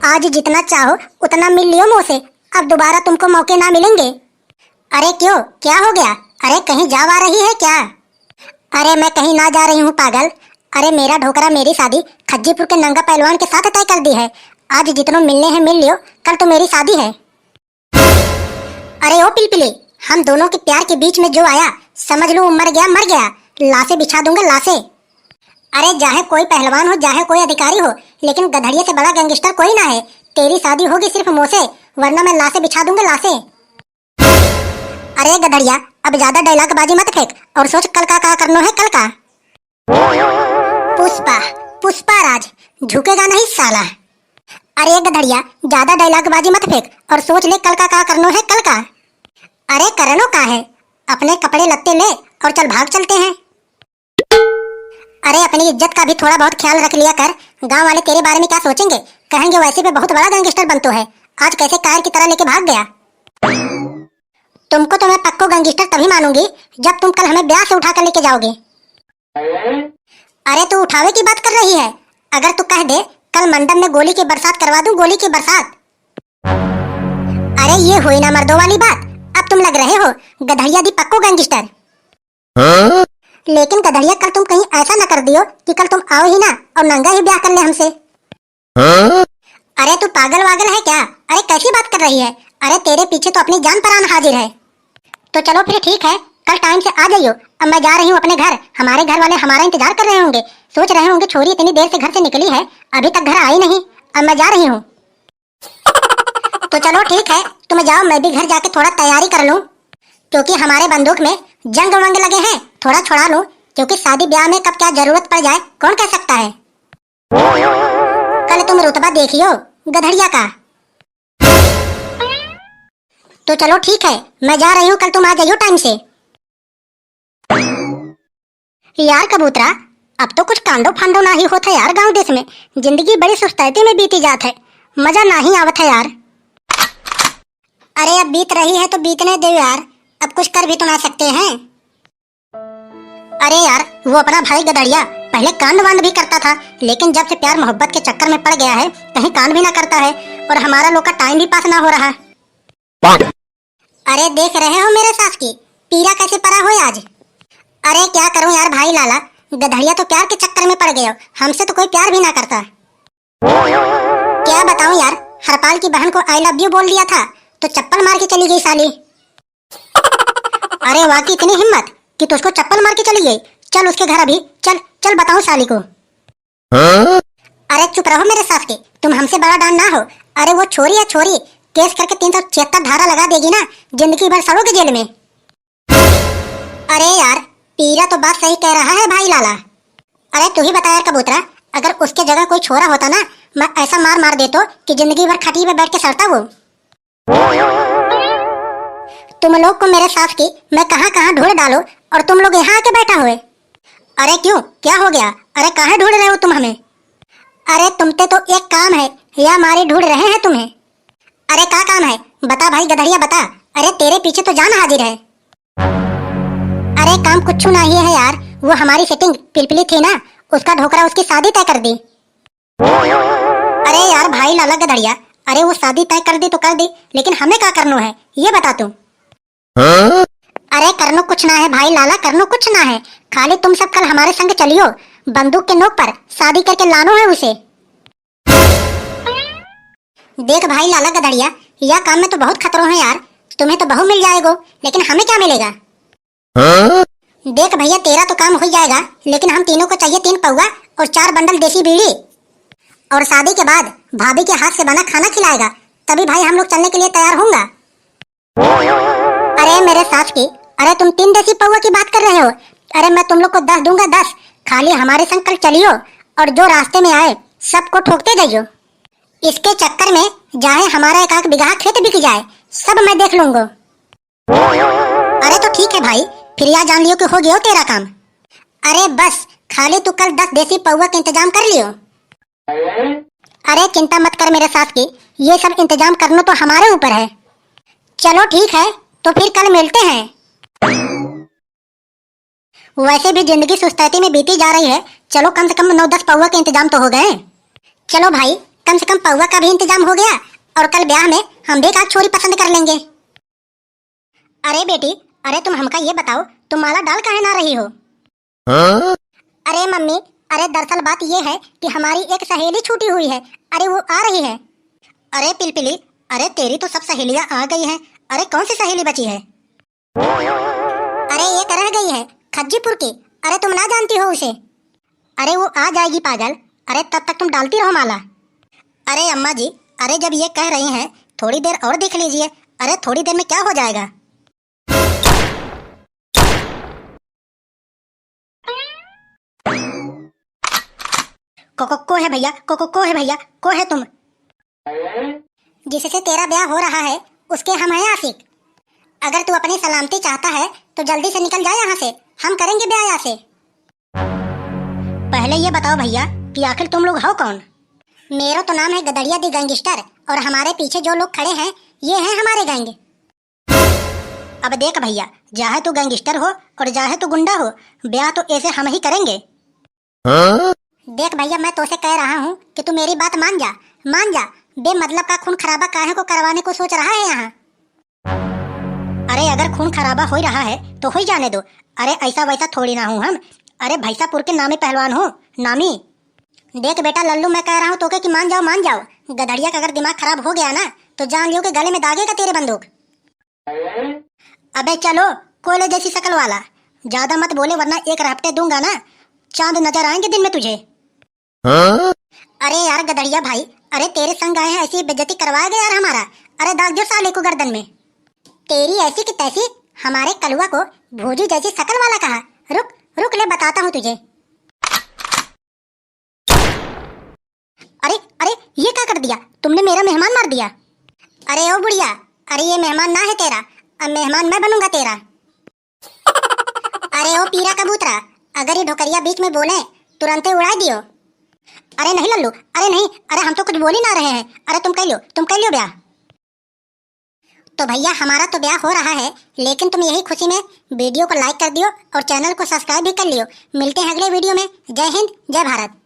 आज जितना चाहो उतना मिल लियो मुझसे, अब दोबारा तुमको मौके ना मिलेंगे। अरे क्यों, क्या हो गया? अरे कहीं जा आ रही है क्या? अरे मैं कहीं ना जा रही हूँ पागल। अरे मेरा ढोकरा मेरी शादी खज्जीपुर के नंगा पहलवान के साथ तय कर दी है। आज जितनों मिलने हैं मिल लियो, कल तो मेरी शादी है। अरे ओ पिलपिली, हम दोनों के प्यार के बीच में जो आया समझ लो मर गया मर गया। लाशें बिछा दूंगा लाशें। अरे चाहे कोई पहलवान हो चाहे कोई अधिकारी हो, लेकिन गधड़िया से बड़ा गैंगस्टर कोई ना है। तेरी शादी होगी सिर्फ मुझसे, वरना मैं लाशें बिछा दूंगा लाशें। अरे गधड़िया, अब ज्यादा डायलॉग बाजी मत फेंक और सोच कल का करना है कल का। पुष्पा पुष्पा राज, झुकेगा नहीं साला। अरे गधड़िया, ज्यादा डायलॉग बाजी मत फेंक और सोच ले कल का करना है कल का। अरे करनो का है, अपने कपड़े लत्ते ले और चल भाग चलते हैं। अरे अपनी इज्जत का भी थोड़ा बहुत ख्याल रख लिया कर। गांव वाले तेरे बारे में क्या सोचेंगे? कहेंगे वैसे भी बहुत बड़ा गैंगस्टर बनतो है, आज कैसे कार की तरह लेके भाग गया। तुमको तो मैं पक्को गैंगस्टर तभी मानूंगी जब तुम कल हमें ब्याह से उठा कर लेके जाओगे। अरे तू उठावे की बात कर रही है? अगर तू कह दे कल मंडप में गोली की बरसात करवा दूं, गोली की बरसात। अरे ये हुई ना मर्दों वाली बात। अब तुम लग रहे हो गधड़िया दी पक्को गैंगस्टर। लेकिन गधड़िया, कल तुम कहीं ऐसा न कर दियो कि कल तुम आओ ही ना और नंगा ही ब्याह कर ले हमसे। अरे तू पागल वागल है क्या? अरे कैसी बात कर रही है? अरे तेरे पीछे तो अपनी जान परान हाजिर है। तो चलो फिर ठीक है, कल टाइम से आ जाइयो। अब मैं जा रही हूँ अपने घर, हमारे घर वाले हमारा इंतजार कर रहे होंगे। सोच रहे होंगे छोरी इतनी देर से घर से निकली है, अभी तक घर आई नहीं। अब मैं जा रही हूँ। तो चलो ठीक है, तुम जाओ, मैं भी घर जाके थोड़ा तैयारी कर लूँ, क्योंकि हमारे बंदूक में जंग वंग लगे हैं, थोड़ा छुड़ा लूं, क्योंकि शादी ब्याह में कब क्या जरूरत पड़ जाए कौन कह सकता है। कल तुम रुतबा देखियो गधड़िया का। तो चलो ठीक है, मैं जा रही हूँ, कल तुम आ जाइयो टाइम से। यार कबूतरा, अब तो कुछ कांडो फांडो ना ही होता यार। गांव देश में जिंदगी बड़ी सुस्तायती में बीती जात है, मजा ना ही आवत है यार। अरे अब बीत रही है तो बीतने दो यार, अब कुछ कर भी तो ना सकते हैं। अरे यार, वो अपना भाई गधड़िया पहले कांड वांड भी करता था, लेकिन जब से प्यार मोहब्बत के चक्कर में पड़ गया है कहीं कांड भी ना करता है, और हमारा लोग का टाइम भी पास ना हो रहा है। अरे देख रहे हो मेरे सास की पीरा कैसे पड़ा हो आज। अरे क्या करूं यार भाई लाला, गधड़िया तो प्यार के चक्कर में पड़ गया, हमसे तो कोई प्यार भी ना करता। क्या बताऊं यार, हरपाल की बहन को आई लव यू बोल दिया था तो चप्पल मार के चली गई साली। अरे वाकई इतनी हिम्मत कि तुझको चप्पल मार के चली गई। चल उसके घर अभी, चल चल बताऊं साली को। अरे चुप रहो मेरे सास के, तुम हमसे बड़ा डान ना हो। अरे वो छोरी है छोरी, केस करके 376 धारा लगा देगी ना, जिंदगी भर सड़ोगे जेल में। अरे यार, पीरा तो बात सही कह रहा है भाई लाला। अरे तू ही बता यार कबूतरा, अगर उसके जगह कोई छोरा होता ना, मैं ऐसा मार मार देतो कि जिंदगी भर खटी पे बैठ के सड़ता वो। तुम लोग को मेरे सास की मैं कहाँ कहाँ ढूंढ डालो और तुम लोग यहाँ आके बैठा हुए। अरे क्यों, क्या हो गया? अरे कहाँ ढूंढ रहे हो तुम हमें? अरे तुमते तो एक काम है या मारी ढूंढ रहे हैं तुम्हें। अरे क्या काम है बता भाई गधड़िया बता। अरे तेरे पीछे तो जान हाजिर है। अरे काम कुछ नहीं है यार, वो हमारी सेटिंग पिलपिली थी ना, उसका ढोकरा उसकी शादी तय कर दी। अरे यार भाई लाला गधड़िया, अरे वो शादी तय कर दी तो कर दी, लेकिन हमें क्या करना है ये बता तू। अरे करनो कुछ ना है भाई लाला, करनो कुछ ना है, खाली तुम सब कल हमारे संग चलियो, बंदूक के नोक पर शादी करके लानो है उसे। देख भाई लाला गधड़िया, यह काम में तो बहुत खतरों है यार। तुम्हें तो बहू मिल जाएगा, लेकिन हमें क्या मिलेगा? देख भैया, तेरा तो काम हो जाएगा, लेकिन हम तीनों को चाहिए 3 पौवा और 4 बंडल देसी बीड़ी, और शादी के बाद भाभी के हाथ से बना खाना खिलाएगा, तभी भाई हम लोग चलने के लिए तैयार होंगे। अरे मेरे सास की, अरे तुम 3 देसी पौवा की बात कर रहे हो? अरे मैं तुम लोग को 10 दूंगा 10, खाली हमारे संग कल चलियो और जो रास्ते में आए सबको ठोकते जाइयो। इसके चक्कर में चाहे हमारा 1 बीघा खेत बिक जाए, सब मैं देख लूंगा। अरे तो ठीक है भाई, फिर यह जान लियो कि हो गया तेरा काम। अरे बस खाली तू कल 10 देसी पौवा का इंतजाम कर लियो। अरे चिंता मत कर मेरे सास की, ये सब इंतजाम करना तो हमारे ऊपर है। चलो ठीक है, तो फिर कल मिलते हैं। वैसे भी जिंदगी सुस्ताती में बीती जा रही है, चलो कम से कम 9-10 पौवा के इंतजाम तो हो गए। चलो भाई, कम से कम पौवा का भी इंतजाम हो गया और कल ब्याह में हम भी एक आध छोरी पसंद कर लेंगे। अरे बेटी, अरे तुम हमका ये बताओ, तुम माला डाल काहे ना रही हो? अरे मम्मी, अरे दरअसल बात ये है कि हमारी एक सहेली छूटी हुई है। अरे वो आ रही है। अरे पिलपिली, अरे तेरी तो सब सहेलियां आ गई हैं। अरे कौन सी सहेली बची है? अरे एक रह गई है, खज्जीपुर की। अरे तुम ना जानती हो उसे? अरे वो आ जाएगी पागल। अरे तब तक तुम डालती रहो माला। अरे अम्मा जी, अरे जब ये कह रही हैं थोड़ी देर और देख लीजिए। अरे थोड़ी देर में क्या हो जाएगा? को है भैया, को है भैया, को है तुम? जिससे तेरा ब्याह हो रहा है उसके हम हैं आशिक। अगर तू अपनी सलामती चाहता है तो जल्दी से निकल जा यहाँ से, हम करेंगे ब्याह यहाँ से। पहले ये बताओ भैया कि आखिर तुम लोग हो कौन? मेरा तो नाम है गदड़िया दी गैंगस्टर और हमारे पीछे जो लोग खड़े हैं ये हैं हमारे गैंग। अब देख भैया, चाहे तू गैंगस्टर हो और चाहे तू गुंडा हो, ब्याह तो ऐसे हम ही करेंगे। देख भैया, मैं तो से कह रहा हूँ कि तू मेरी बात मान जा, मान जा। बेमतलब का खून खराबा काहे को करवाने को सोच रहा है यहाँ? अरे अगर खून खराबा हो रहा है तो हो ही जाने दो। अरे ऐसा वैसा थोड़ी ना हूँ हम। अरे भैसापुर के नामी पहलवान हो, नामी। देख बेटा लल्लू, मैं कह रहा हूँ तो कि मान जाओ, मान जाओ। गदड़िया का अगर दिमाग खराब हो गया ना तो जान लियो कि गले में दागेगा तेरे बंदूक। अबे चलो, कोयले जैसी शकल वाला, ज्यादा मत बोले वरना एक रपटे दूंगा ना, चांद नजर आएंगे दिन में तुझे। अरे यार गदड़िया भाई, अरे तेरे संग आए हैं, ऐसी बेइज्जती करवाएगा यार हमारा। अरे दाग दो साले को गर्दन में। तेरी ऐसी की तैसी हमारे कलुआ को भूजी जैसी शकल वाला कहा। रुक रुक ले बताता हूँ तुझे। अरे अरे ये क्या कर दिया तुमने? मेरा मेहमान मार दिया। अरे ओ बुढ़िया, अरे ये मेहमान ना है तेरा, अब मेहमान मैं बनूंगा तेरा। अरे ओ पीरा कबूतरा, अगर ये ढोकरिया बीच में बोले तुरंत ही उड़ा दियो। अरे नहीं लल्लू, अरे नहीं, अरे हम तो कुछ बोल ही ना रहे हैं। अरे तुम कह लियो ब्याह। तो भैया हमारा तो ब्याह हो रहा है, लेकिन तुम यही खुशी में वीडियो को लाइक कर दियो और चैनल को सब्सक्राइब भी कर लियो। मिलते हैं अगले वीडियो में। जय हिंद, जय भारत।